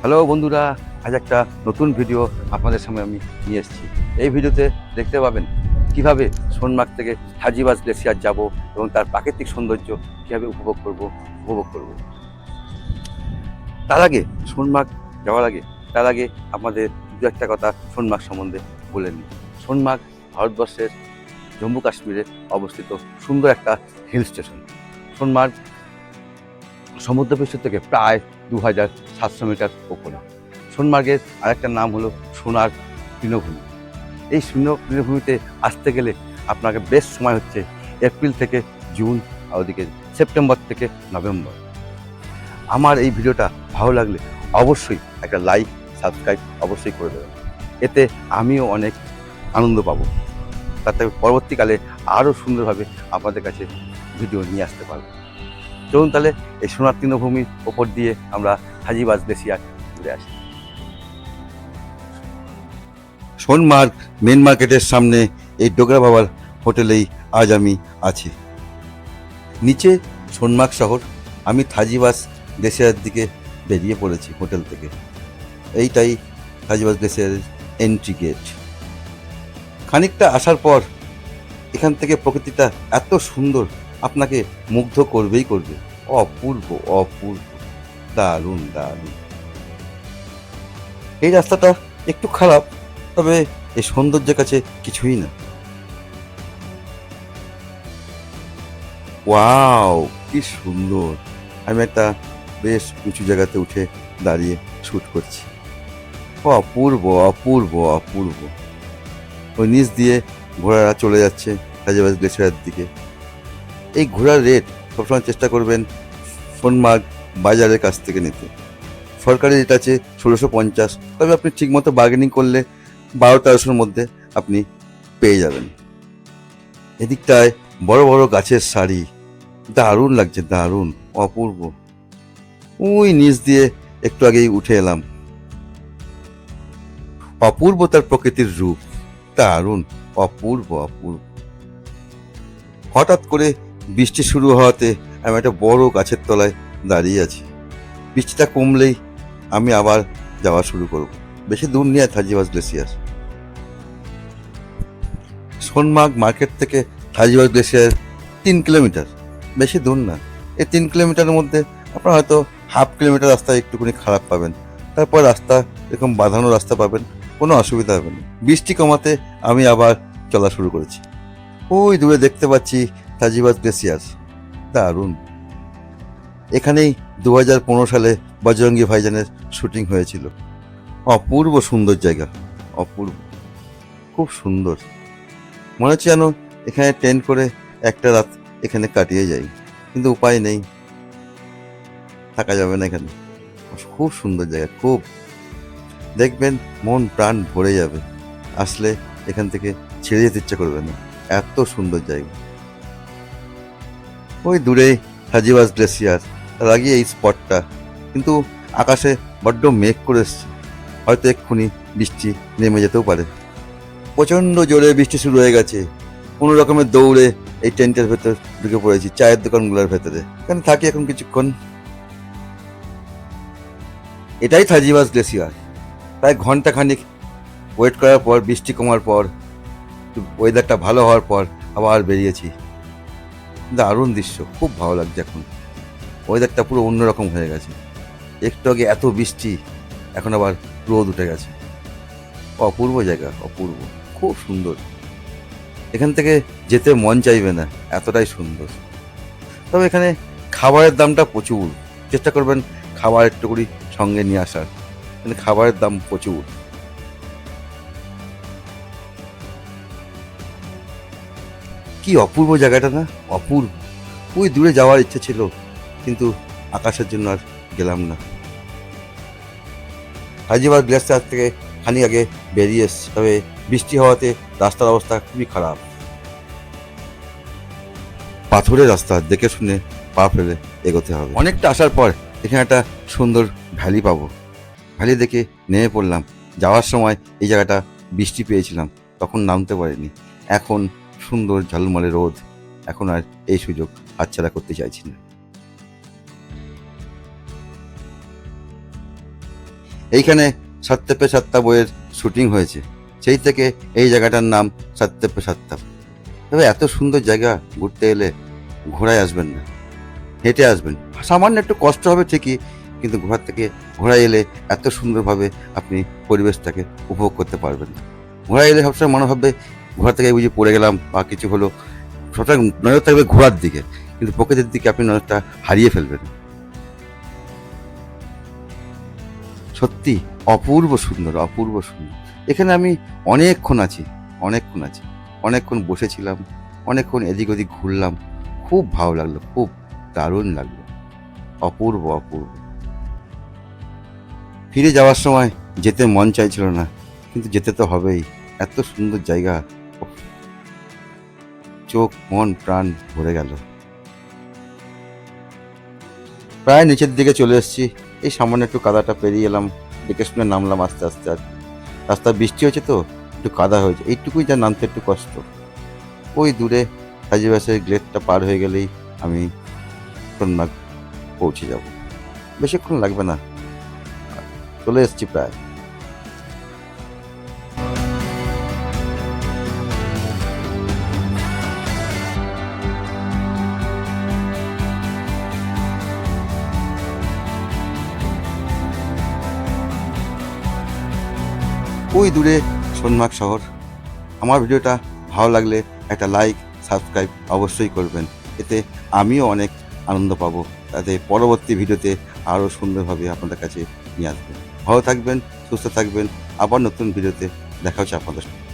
Hello বন্ধুরা, আজ একটা নতুন ভিডিও আপনাদের সামনে আমি নিয়ে এসেছি। এই ভিডিওতে দেখতে পাবেন কিভাবে সোনমার্গ থেকে হাজিবাস গ্লেসিয়ার যাব এবং তার প্রাকৃতিক সৌন্দর্য কীভাবে উপভোগ করব। তার আগে আমাদের দু একটা কথা সোনমার্গ সম্বন্ধে বলে নিই। সোনমার্গ ভারতবর্ষের জম্মু কাশ্মীরে অবস্থিত সুন্দর একটা হিল স্টেশন। সোনমার্গ সমুদ্রপৃষ্ঠ থেকে প্রায় 2700 মিটার উপরে। সোনমার্গের আরেকটা নাম হলো সোনার তৃণভূমি। এই তৃণভূমিতে আসতে গেলে আপনাকে বেস্ট সময় হচ্ছে এপ্রিল থেকে জুন, আর ওদিকে সেপ্টেম্বর থেকে নভেম্বর। আমার এই ভিডিওটা ভালো লাগলে অবশ্যই একটা লাইক, সাবস্ক্রাইব অবশ্যই করে দেবেন। এতে আমিও অনেক আনন্দ পাবো, তাতে পরবর্তীকালে আরও সুন্দরভাবে আপনাদের কাছে ভিডিও নিয়ে আসতে পারবো। চলুন তাহলে এই সোনার তৃণভূমির ওপর দিয়ে আমরা হাজিবাস গ্লেসিয়ার ঘুরে আসি। সোনমার্গ মেন মার্কেটের সামনে এই ডোগরা বাবার হোটেলেই আজ আমি আছি। নিচে সোনমার্গ শহর, আমি হাজিবাস গ্লেসিয়ারের দিকে বেরিয়ে পড়েছি হোটেল থেকে। এইটাই হাজিবাস গ্লেসিয়ারের এন্ট্রি গেট। খানিকটা আসার পর এখান থেকে প্রকৃতিটা এত সুন্দর, আপনাকে মুগ্ধ করবে। অপূর্ব অপূর্ব, দারুণ দারুণ। এই রাস্তাটা একটু খারাপ, তবে এই সৌন্দর্যের কাছে কিছুই না। ওয়াও, কি সুন্দর! আমি একটা বেশ উঁচু জায়গাতে উঠে দাঁড়িয়ে শ্যুট করছি। অপূর্ব অপূর্ব অপূর্ব। ওই নিচ দিয়ে ঘোড়ারা চলে যাচ্ছে হাজিবাস গ্লেসিয়ারের দিকে। এই ঘোড়ার রেট সবসময় চেষ্টা করবেন সোনমার্গ বাজারের কাছ থেকে নিতে। সরকারি রেট আছে 1650, তবে আপনি ঠিকমতো বার্গেনিং করলে 1200-1300-র মধ্যে আপনি পেয়ে যাবেন। এদিকটায় বড় বড় গাছের সারি, দারুণ লাগছে, দারুণ অপূর্ব। ওই নিচ দিয়ে একটু আগেই উঠে এলাম। অপূর্ব তার প্রকৃতির রূপ, দারুণ অপূর্ব অপূর্ব। হঠাৎ করে বৃষ্টি শুরু হওয়াতে আমি একটা বড় গাছের তলায় দাঁড়িয়ে আছি। বৃষ্টিটা কমলেই আমি আবার যাওয়া শুরু করব। বেশি দূর নিয়ে হাজিবাস গ্লেসিয়ার। সোনমার্গ মার্কেট থেকে হাজিবাস গ্লেসিয়ার 3 কিলোমিটার, বেশি দূর না। এই 3 কিলোমিটারের মধ্যে আপনারা হয়তো হাফ কিলোমিটার রাস্তা একটুখানি খারাপ পাবেন, তারপর রাস্তা এরকম বাঁধানো রাস্তা পাবেন, কোনো অসুবিধা হবে না। বৃষ্টি কমাতে আমি আবার চলা শুরু করেছি। ওই দূরে দেখতে পাচ্ছি হাজিবাস গ্লেসিয়ার, দারুণ। এখানেই 2015 সালে বজরঙ্গি ভাইজানের শুটিং হয়েছিল। অপূর্ব সুন্দর জায়গা, অপূর্ব, খুব সুন্দর। মনে হচ্ছে যেন এখানে টেন্ট করে একটা রাত এখানে কাটিয়ে যাই, কিন্তু উপায় নেই, থাকা যাবে না এখানে। খুব সুন্দর জায়গা, খুব। দেখবেন মন প্রাণ ভরে যাবে, আসলে এখান থেকে ছেড়ে যেতে ইচ্ছে করবে না, এত সুন্দর জায়গা। ওই দূরে হাজিবাস গ্লেসিয়ার, তার আগে এই স্পটটা। কিন্তু আকাশে বড্ড মেঘ করে এসছে, হয়তো এক্ষুনি বৃষ্টি নেমে যেতেও পারে। প্রচণ্ড জোরে বৃষ্টি শুরু হয়ে গেছে। কোনো রকমের দৌড়ে এই টেন্টের ভেতর ঢুকে পড়েছি, চায়ের দোকানগুলোর ভেতরে। এখানে থাকি এখন কিছুক্ষণ। এটাই হাজিবাস গ্লেসিয়ার। প্রায় ঘন্টাখানিক ওয়েট করার পর, বৃষ্টি কমার পর, ওয়েদারটা ভালো হওয়ার পর আবার বেরিয়েছি। দারুণ দৃশ্য, খুব ভালো লাগছে এখন। ওয়েদারটা পুরো অন্যরকম হয়ে গেছে। একটু আগে এত বৃষ্টি, এখন আবার রোদ উঠে গেছে। অপূর্ব জায়গা, অপূর্ব, খুব সুন্দর। এখান থেকে যেতে মন চাইবে না, এতটাই সুন্দর। তবে এখানে খাবারের দামটা প্রচুর, চেষ্টা করবেন খাবার একটু করে সঙ্গে নিয়ে আসার। এখানে খাবারের দাম প্রচুর। কি অপূর্ব জায়গাটা না, অপূর্ব। ওই দূরে যাওয়ার ইচ্ছে ছিল, কিন্তু আকাশের জন্য আর গেলাম না। হাজিবাস গ্লেসিয়ার থেকে খানিক আগে বেরিয়ে এসছি, তবে বৃষ্টি হওয়াতে রাস্তার অবস্থা খুবই খারাপ। পাথরের রাস্তা, দেখে শুনে পা ফেলে এগোতে হবে। অনেকটা আসার পর এখানে একটা সুন্দর ভ্যালি পাবো। ভ্যালি দেখে নেমে পড়লাম। যাওয়ার সময় এই জায়গাটা বৃষ্টি পেয়েছিলাম, তখন নামতে পারিনি। এখন সুন্দর ঝলমলে রোদ, এখন আর এই সুযোগ হাতছাড়া করতে চাইছি না। এইখানে সাত্তে পে সাত্তা বইয়ের শুটিং হয়েছে, সেই থেকে এই জায়গাটার নাম সাত্তে পে সাত্তা। তবে এত সুন্দর জায়গা ঘুরতে এলে ঘোড়ায় আসবেন না, হেঁটে আসবেন। সামান্য একটু কষ্ট হবে ঠিকই, কিন্তু ঘোড়ায় এলে এত সুন্দরভাবে আপনি পরিবেশটাকে উপভোগ করতে পারবেন না। ঘোড়ায় এলে সবসময় মনে হবে ঘোড়া থেকে বুঝি পড়ে গেলাম বা কিছু হলো, সবসময় নজর থাকবে ঘোড়ার দিকে, কিন্তু প্রকৃতির দিকে আপনি নজরটা হারিয়ে ফেলবেন। সত্যি অপূর্ব সুন্দর, অপূর্ব সুন্দর। এখানে আমি অনেকক্ষণ বসেছিলাম, অনেকক্ষণ এদিক ওদিক ঘুরলাম। খুব ভালো লাগলো, খুব দারুণ লাগলো, অপূর্ব অপূর্ব। ফিরে যাওয়ার সময় যেতে মন চাইছিল না, কিন্তু যেতে তো হবেই। এত সুন্দর জায়গা, উফ, চোখ মন প্রাণ ভরে গেল। প্রায় নিচের দিকে চলে এসেছি, এই সামান্য একটু কাদাটা পেরিয়ে এলাম, দেখে শুনে নামলাম আস্তে আস্তে। আর রাস্তা বৃষ্টি হয়েছে তো একটু কাদা হয়েছে, এইটুকুই যা নামতে একটু কষ্ট। ওই দূরে হাজিবাসের গ্লেটটা পার হয়ে গেলেই আমি সোনমার্গ পৌঁছে যাব, বেশিক্ষণ লাগবে না, চলে এসেছি প্রায়। ওই দূরে সোনমার্গ শহর। আমার ভিডিওটা ভালো লাগলে একটা লাইক সাবস্ক্রাইব অবশ্যই করবেন, এতে আমিও অনেক আনন্দ পাবো, তাতে পরবর্তী ভিডিওতে আরও সুন্দরভাবে আপনাদের কাছে নিয়ে আসবেন। ভালো থাকবেন, সুস্থ থাকবেন, আবার নতুন ভিডিওতে দেখা হচ্ছে আপনাদের সাথে।